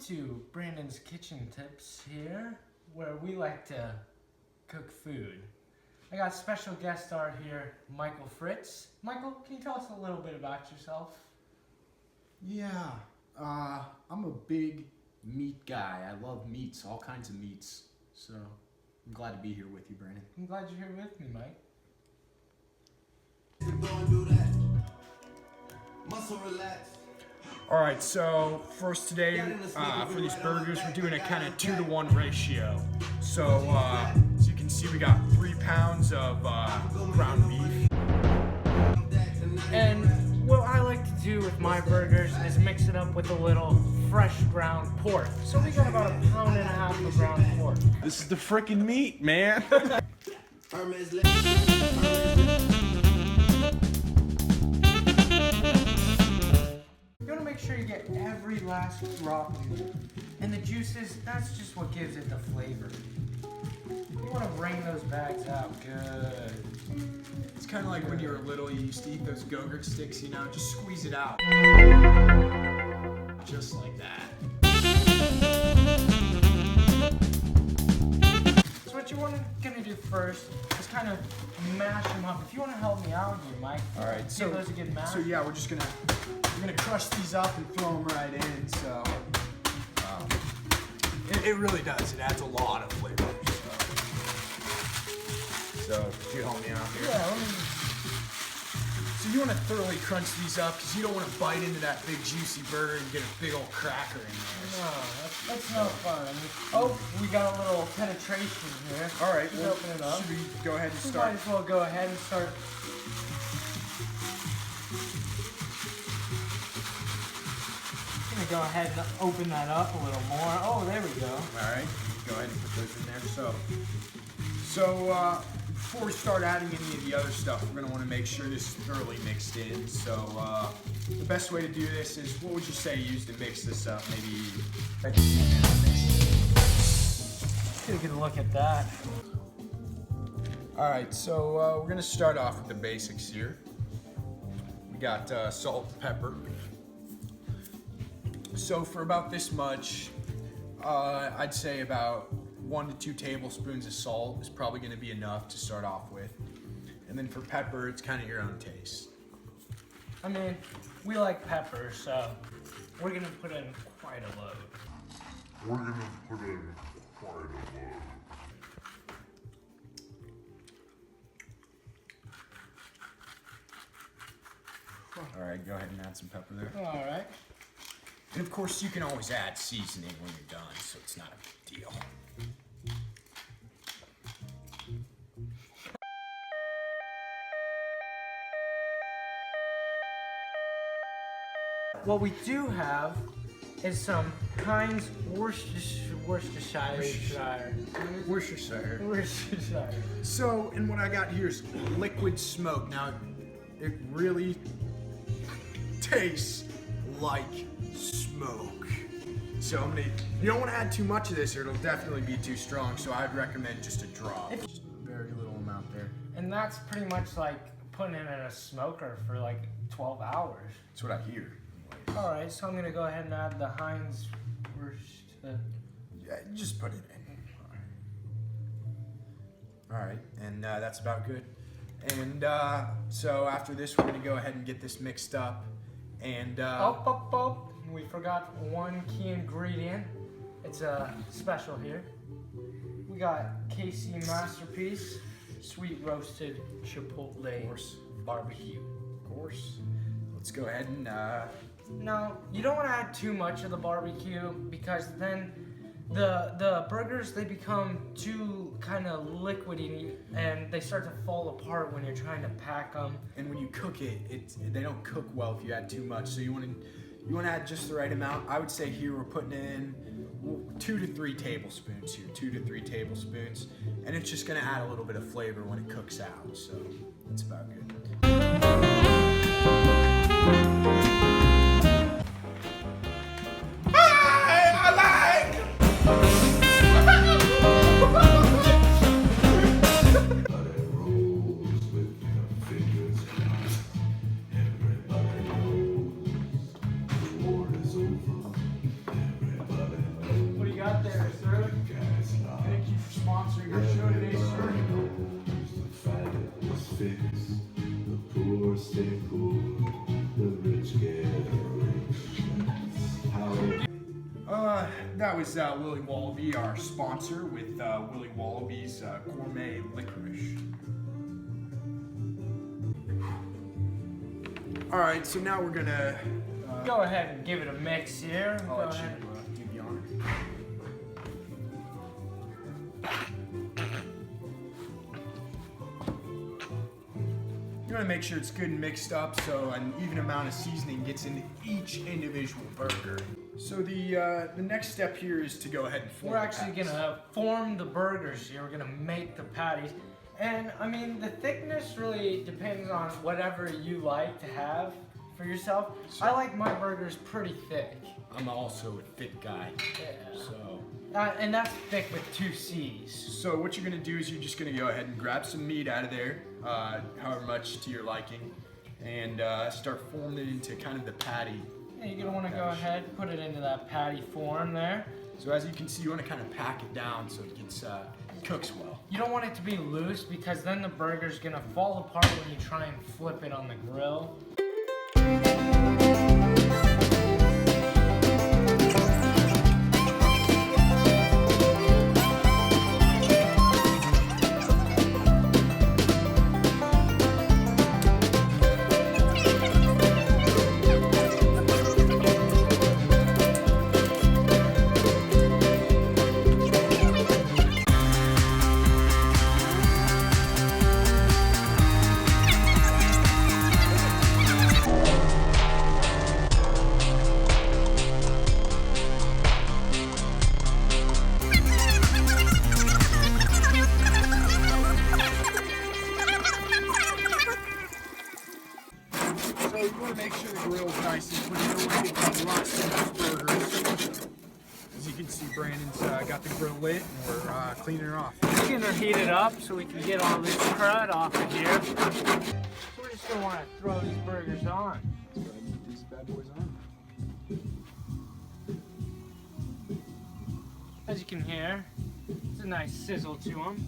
to Brandon's Kitchen Tips here, where we like to cook food. I got special guest star here, Michael Fritz. Michael, can you tell us a little bit about yourself? Yeah, I'm a big meat guy. I love meats, all kinds of meats. So I'm glad to be here with you, Brandon. I'm glad you're here with me, Mike. Alright, so first today, for these burgers, we're doing a kind of 2-to-1 ratio. So, as you can see, we got 3 pounds of ground beef. And what I like to do with my burgers is mix it up with a little fresh ground pork. So we got about 1.5 pounds of ground pork. This is the frickin' meat, man! Make sure you get every last drop of it. And the juices, that's just what gives it the flavor. You want to wring those bags out good. It's kind of like when you were little, you used to eat those Go-Gurt sticks, you know, just squeeze it out. Just like that. So what you're gonna do first is kind of mash them up. If you want to help me out here, Mike. All right, give those a good mash. So yeah, we're gonna crush these up and throw them right in. So It really does. It adds a lot of flavor. So could you help me out here? Yeah. So you want to thoroughly crunch these up because you don't want to bite into that big juicy burger and get a big old cracker in there. No, that's no fun. I mean, oh, we got a little penetration here. All right, we'll open it up. Should we go ahead and We start? might as well go ahead and start. Go ahead and open that up a little more. Oh, there we go. All right, go ahead and put those in there. So before we start adding any of the other stuff, we're gonna want to make sure this is thoroughly mixed in. So the best way to do this is, what would you say you use to mix this up? Maybe like Get a good look at that. All right, so we're gonna start off with the basics here. We got salt and pepper. So for about this much, I'd say about 1 to 2 tablespoons of salt is probably going to be enough to start off with. And then for pepper, it's kind of your own taste. I mean, we like pepper, so we're going to put in quite a load. All right, go ahead and add some pepper there. All right. And of course, you can always add seasoning when you're done, so it's not a big deal. What we do have is some Heinz Worcestershire. So, and what I got here is liquid smoke. Now, it really tastes like smoke. So you don't want to add too much of this or it'll definitely be too strong, so I'd recommend just a drop. Just a very little amount there. And that's pretty much like putting it in a smoker for like 12 hours. That's what I hear. Alright, so I'm going to go ahead and add the Heinz Worcestershire. Yeah, just put it in. Alright, and that's about good. And so after this, we're going to go ahead and get this mixed up. And we forgot one key ingredient. It's a special here. We got KC Masterpiece Sweet Roasted Chipotle Barbecue. Of course. Let's go ahead and No, you don't want to add too much of the barbecue because then the burgers, they become too kind of liquidy and they start to fall apart when you're trying to pack them. And when you cook it, they don't cook well if you add too much. So you want to add just the right amount. I would say here we're putting in 2 to 3 tablespoons here, 2 to 3 tablespoons, and it's just going to add a little bit of flavor when it cooks out. So it's about good. fix. The poor stay poor, the rich get rich. How That was Willy Wallaby, our sponsor, with Willy Wallaby's gourmet licorice. All right, so now we're gonna. Go ahead and give it a mix here. I'll Go let ahead. you give the honor. You want to make sure it's good and mixed up so an even amount of seasoning gets into each individual burger. So the next step here is to go ahead and form We're the actually patties. gonna form the burgers here. We're gonna make the patties. And I mean, the thickness really depends on whatever you like to have for yourself. I like my burgers pretty thick. I'm also a thick guy, Yeah. so. And that's thick with 2 C's. So what you're gonna do is you're just gonna go ahead and grab some meat out of there, however much to your liking, and start forming it into kind of the patty. Yeah, you're gonna wanna go ahead, put it into that patty form there. So as you can see, you want to kind of pack it down so it gets cooks well. You don't want it to be loose because then the burger's gonna fall apart when you try and flip it on the grill. So you want to make sure the grill's nice and clean. You don't want to get lots of those burgers. As you can see, Brandon's got the grill lit and we're cleaning her off. We're gonna heat it up so we can get all this crud off of here. So we're just gonna wanna throw these burgers on. Let's go ahead and get these bad boys on. As you can hear, it's a nice sizzle to them.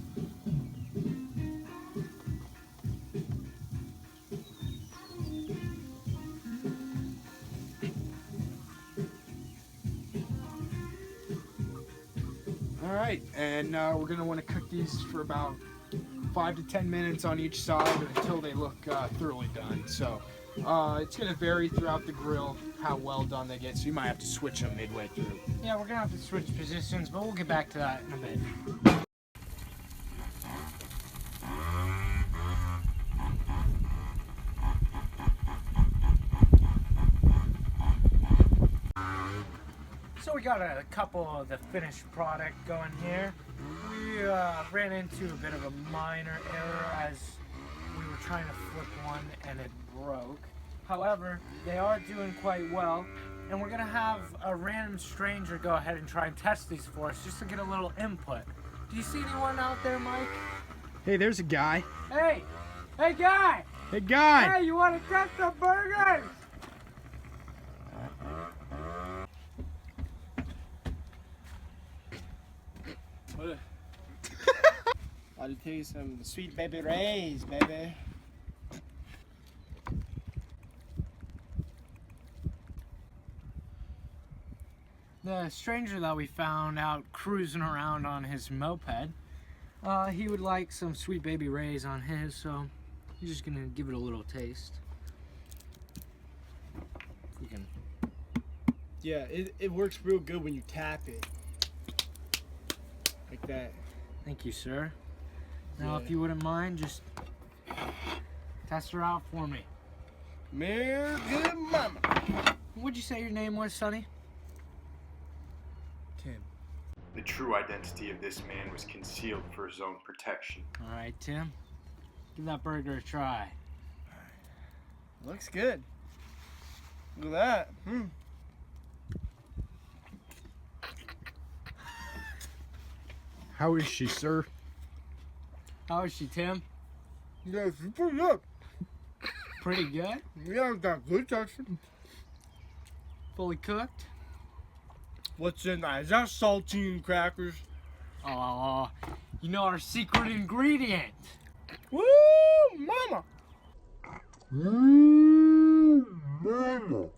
All right, and we're gonna want to cook these for about 5 to 10 minutes on each side until they look thoroughly done. So it's gonna vary throughout the grill how well done they get. So you might have to switch them midway through. Yeah, we're gonna have to switch positions, but we'll get back to that in a bit. So we got a couple of the finished product going here. We ran into a bit of a minor error as we were trying to flip one and it broke. However, they are doing quite well, and we're gonna have a random stranger go ahead and try and test these for us just to get a little input. Do you see anyone out there, Mike? Hey, there's a guy. Hey! Hey, guy! Hey, guy! Hey, you wanna test the burgers? I'll tell you some sweet baby rays, baby. The stranger that we found out cruising around on his moped, he would like some Sweet Baby Rays on his, so he's just gonna give it a little taste. If we can. Yeah, it works real good when you tap it. Like that. Thank you, sir. Now, Yeah. if you wouldn't mind, just test her out for me. Mere good mama. What'd you say your name was, Sonny? Tim. The true identity of this man was concealed for his own protection. All right, Tim. Give that burger a try. Looks good. Look at that. How is she, sir? How is she, Tim? Yeah, it's pretty good. Pretty good? Yeah, it's got good texture. Fully cooked? What's in that? Is that saltine crackers? Oh, you know our secret ingredient. Woo, mama. Mama.